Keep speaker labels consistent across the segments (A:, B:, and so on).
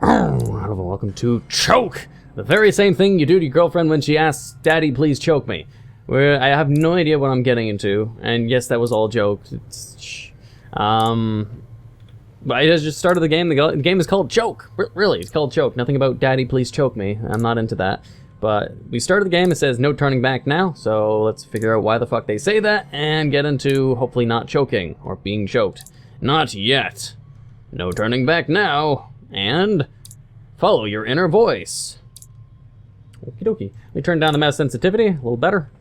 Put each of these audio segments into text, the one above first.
A: Welcome to Choke! The very same thing you do to your girlfriend when she asks, Daddy, please choke me. Where I have no idea what I'm getting into, and yes, that was all jokes. But I just started the game. The game is called Choke. Really, it's called Choke. Nothing about Daddy, please choke me. I'm not into that. But we started the game. It says no turning back now, so let's figure out why the fuck they say that and get into hopefully not choking or being choked. Not yet. No turning back now. And follow your inner voice. Okie dokie. Let me turn down the mouse sensitivity a little better.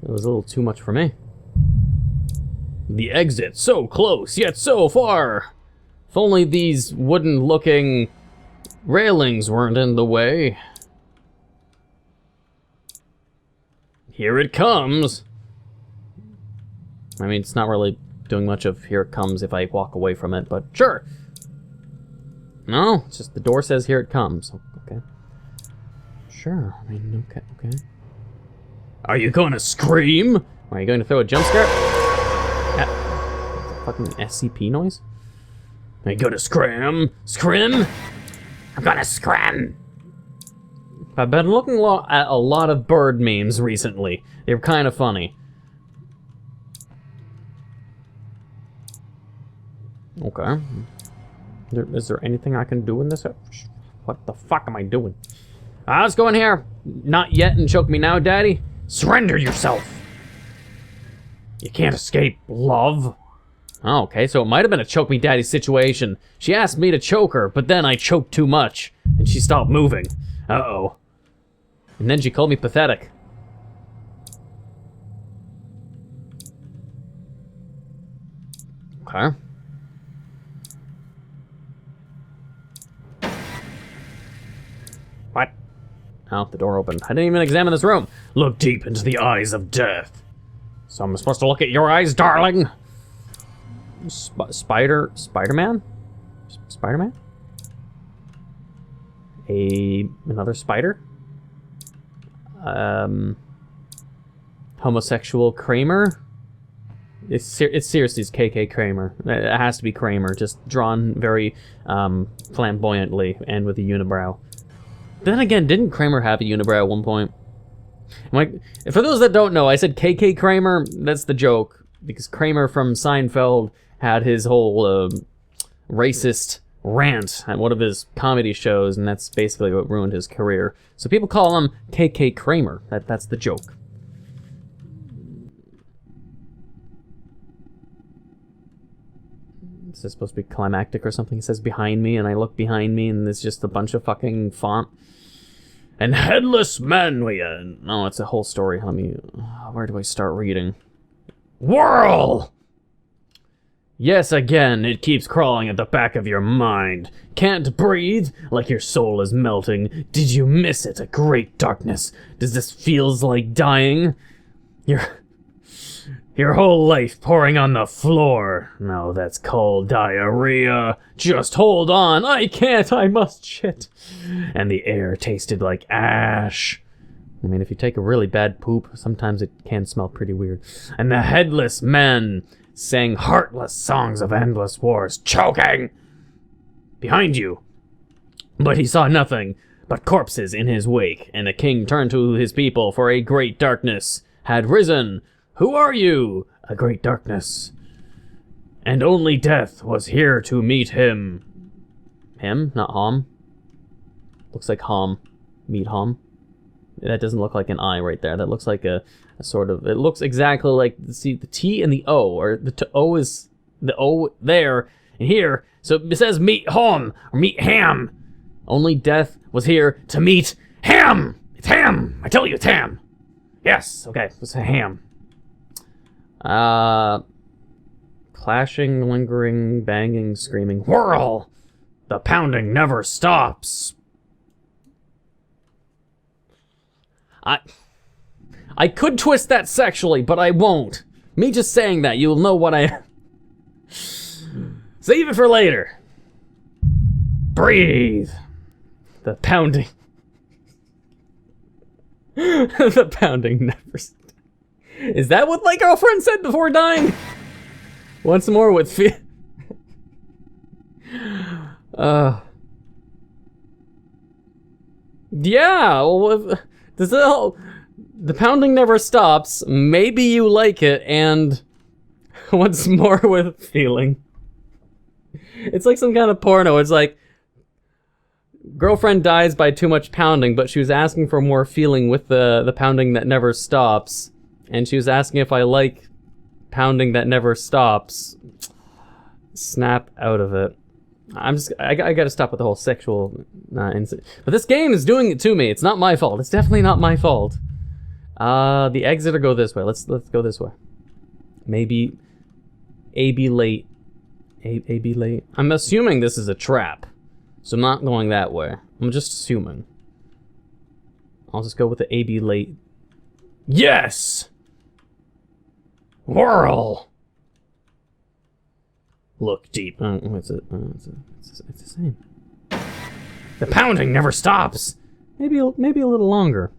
A: It was a little too much for me. The exit, so close, yet so far. If only these wooden-looking railings weren't in the way. Here it comes. I mean, it's not really doing much of here it comes if I walk away from it, but sure. No, it's just the door says here it comes. Okay. Sure, I mean, okay. Are you gonna scream? Are you going to throw a jump scare? Fucking SCP noise? Are you gonna scram? Scrim? I'm gonna scram! I've been looking at a lot of bird memes recently. They're kind of funny. Okay. Is there anything I can do in this? What the fuck am I doing? Let's go in here. Not yet and choke me now, Daddy. Surrender yourself. You can't escape, love. Oh, okay, so it might have been a choke me daddy situation. She asked me to choke her, but then I choked too much, and she stopped moving. Uh-oh. And then she called me pathetic. Okay. What? Oh, the door opened. I didn't even examine this room. Look deep into the eyes of death. So I'm supposed to look at your eyes, darling? Spider-Man? Spider-Man? Another spider? Homosexual Kramer? It's seriously, it's KK Kramer. It has to be Kramer, just drawn very flamboyantly and with a unibrow. Then again, didn't Kramer have a unibrow at one point? For those that don't know, I said KK Kramer, that's the joke, because Kramer from Seinfeld had his whole racist rant at one of his comedy shows, and that's basically what ruined his career. So people call him KK Kramer. That's the joke. Is this supposed to be climactic or something? It says behind me, and I look behind me, and there's just a bunch of fucking font. And headless men, no, it's a whole story. Where do I start reading? Whirl! Yes, again, it keeps crawling at the back of your mind. Can't breathe, like your soul is melting. Did you miss it, a great darkness? Does this feels like dying? Your whole life pouring on the floor. No, that's called diarrhea. Just hold on, I can't, I must shit. And the air tasted like ash. I mean, if you take a really bad poop, sometimes it can smell pretty weird. And the headless men sang heartless songs of endless wars, choking behind you. But he saw nothing but corpses in his wake, and the king turned to his people, for a great darkness had risen. Who are you? A great darkness. And only death was here to meet him. Him? Not Hom? Looks like Hom. Meet Hom. That doesn't look like an I right there. That looks like a sort of... It looks exactly like... See, the T and the O. Or the O is... The O there and here. So it says meet Hom. Or meet Ham. Only death was here to meet Ham. It's Ham. I tell you, it's Ham. Yes. Okay. It's a Ham. Clashing, lingering, banging, screaming. Whirl! The pounding never stops. I could twist that sexually, but I won't. Me just saying that, you'll know what I... Save it for later. Breathe. The pounding... The pounding never stops. Is that what my girlfriend said before dying? Once more with fear. Yeah, well, the pounding never stops. Maybe you like it, and what's more with feeling. It's like some kind of porno. It's like, girlfriend dies by too much pounding, but she was asking for more feeling with the pounding that never stops. And she was asking if I like pounding that never stops. Snap out of it. I gotta stop with the whole sexual incident. But this game is doing it to me. It's not my fault. It's definitely not my fault. The exit or go this way. Let's go this way. Maybe A be late. A be late. I'm assuming this is a trap. So I'm not going that way. I'm just assuming. I'll just go with the A be late. Yes! Whirl! Look deep. It's the same. The pounding never stops. Maybe a little longer.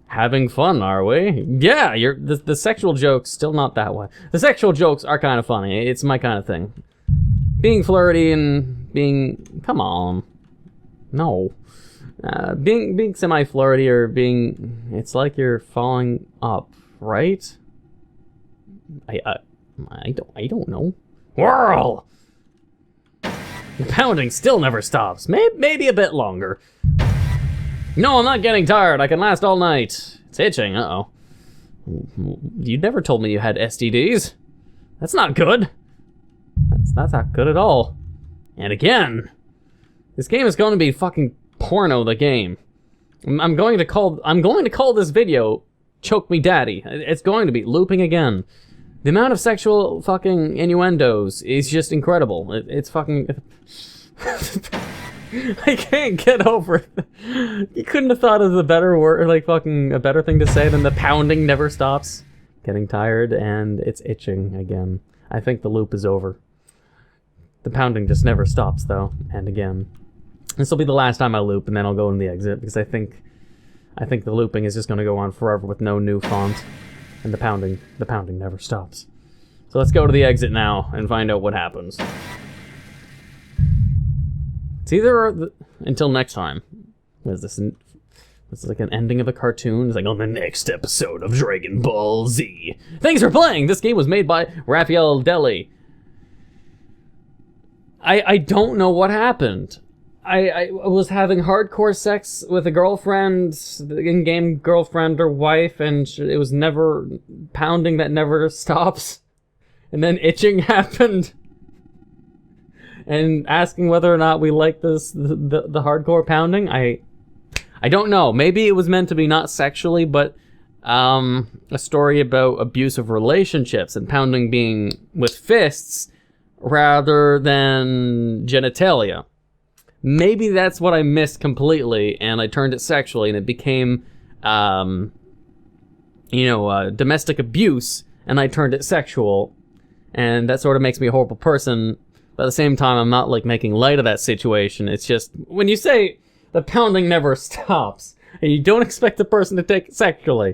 A: Having fun, are we? Yeah, the sexual jokes still not that way. The sexual jokes are kind of funny. It's my kind of thing. Being flirty and being, come on, no. Being semi-flirty or being, it's like you're falling up, right? I don't know. Whirl! The pounding still never stops. Maybe a bit longer. No, I'm not getting tired. I can last all night. It's itching. Uh-oh. You never told me you had STDs. That's not good. That's not good at all. And again, this game is going to be fucking porno. The game. I'm going to call this video "Choke Me Daddy." It's going to be looping again. The amount of sexual fucking innuendos is just incredible. It's fucking. I can't get over it. You couldn't have thought of the better word, like fucking a better thing to say than the pounding never stops. Getting tired and it's itching again. I think the loop is over. The pounding just never stops though, and again. This will be the last time I loop, and then I'll go in the exit because I think the looping is just going to go on forever with no new font, and the pounding never stops. So let's go to the exit now and find out what happens. It's either until next time. What is this? This is like an ending of a cartoon. It's like on the next episode of Dragon Ball Z. Thanks for playing. This game was made by Raphael Deli. I don't know what happened. I was having hardcore sex with a girlfriend, in-game girlfriend or wife, and it was never pounding that never stops. And then itching happened. And asking whether or not we like this, the hardcore pounding, I don't know. Maybe it was meant to be not sexually, but a story about abusive relationships and pounding being with fists rather than genitalia. Maybe that's what I missed completely, and I turned it sexually, and it became, domestic abuse, and I turned it sexual, and that sort of makes me a horrible person. But at the same time, I'm not, like, making light of that situation. It's just, when you say the pounding never stops, and you don't expect the person to take it sexually.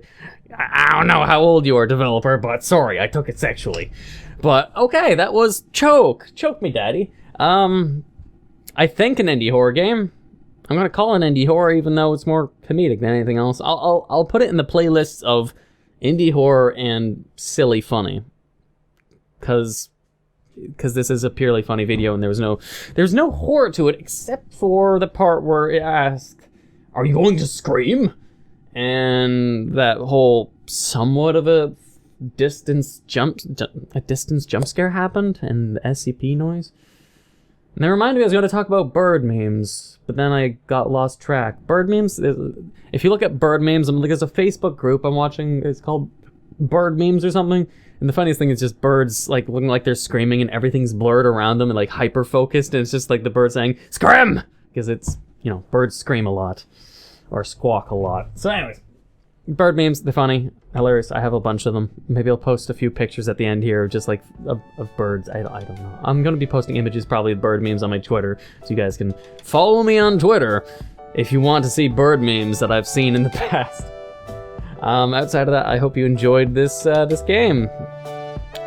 A: I don't know how old you are, developer, but sorry, I took it sexually. But, okay, that was Choke. Choke Me Daddy. I think an indie horror game. I'm gonna call it indie horror, even though it's more comedic than anything else. I'll put it in the playlists of indie horror and silly funny. Because this is a purely funny video, and there's no horror to it except for the part where it asked, "Are you going to scream?" And that whole somewhat of a distance jump scare happened, and the SCP noise. And that reminded me I was going to talk about bird memes, but then I got lost track. Bird memes. If you look at bird memes, there's a Facebook group I'm watching. It's called Bird Memes or something. And the funniest thing is just birds like looking like they're screaming and everything's blurred around them and like hyper focused, and it's just like the bird saying "scream" because it's, birds scream a lot or squawk a lot. So anyways, bird memes, they're funny, hilarious. I have a bunch of them. Maybe I'll post a few pictures at the end here just like of birds. I don't know. I'm going to be posting images probably of bird memes on my Twitter, so you guys can follow me on Twitter if you want to see bird memes that I've seen in the past. Outside of that, I hope you enjoyed this game.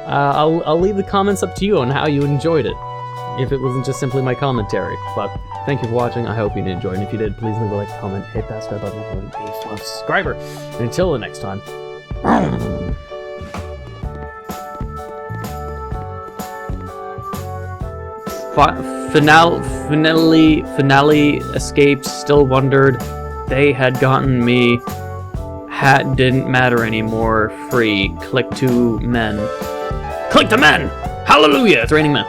A: I'll leave the comments up to you on how you enjoyed it. if it wasn't just simply my commentary. But thank you for watching. I hope you enjoyed. And if you did, please leave a like, comment, hit that subscribe button, and be a fluff subscriber. And until the next time. Finale escaped, still wondered. They had gotten me. Hat didn't matter anymore. Free. Click to men. Click to men! Hallelujah! It's raining men.